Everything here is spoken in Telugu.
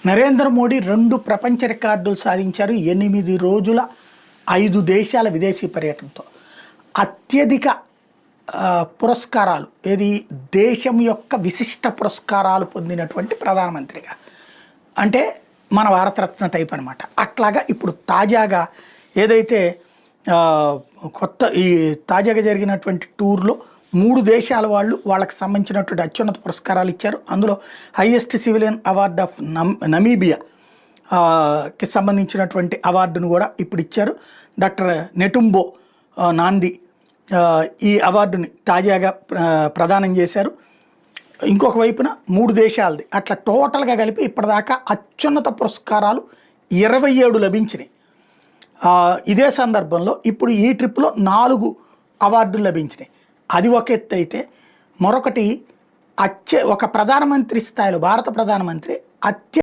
నరేంద్ర మోడీ 2 ప్రపంచ రికార్డులు సాధించారు 8 రోజుల 5 దేశాల విదేశీ పర్యటనతో. అత్యధిక పురస్కారాలు ఏది దేశం యొక్క విశిష్ట పురస్కారాలు పొందినటువంటి ప్రధానమంత్రిగా, అంటే మన భారతరత్న టైప్ అనమాట. అట్లాగా ఇప్పుడు తాజాగా ఏదైతే ఈ తాజాగా జరిగినటువంటి టూర్లో 3 దేశాల వాళ్ళు వాళ్ళకి సంబంధించినటువంటి అత్యున్నత పురస్కారాలు ఇచ్చారు. అందులో హైయెస్ట్ సివిలియన్ అవార్డ్ ఆఫ్ నమీబియాకి సంబంధించినటువంటి అవార్డును కూడా ఇప్పుడు ఇచ్చారు. డాక్టర్ నెటుంబో నాంది ఈ అవార్డుని తాజాగా ప్రదానం చేశారు. ఇంకొక వైపున 3 దేశాలది, అట్లా టోటల్గా కలిపి ఇప్పటిదాకా అత్యున్నత పురస్కారాలు 27 లభించినాయి. ఇదే సందర్భంలో ఇప్పుడు ఈ ట్రిప్లో 4 అవార్డులు లభించినాయి. అది ఒక ఎత్తు అయితే, మరొకటి ఒక ప్రధానమంత్రి స్థాయిలో భారత ప్రధానమంత్రి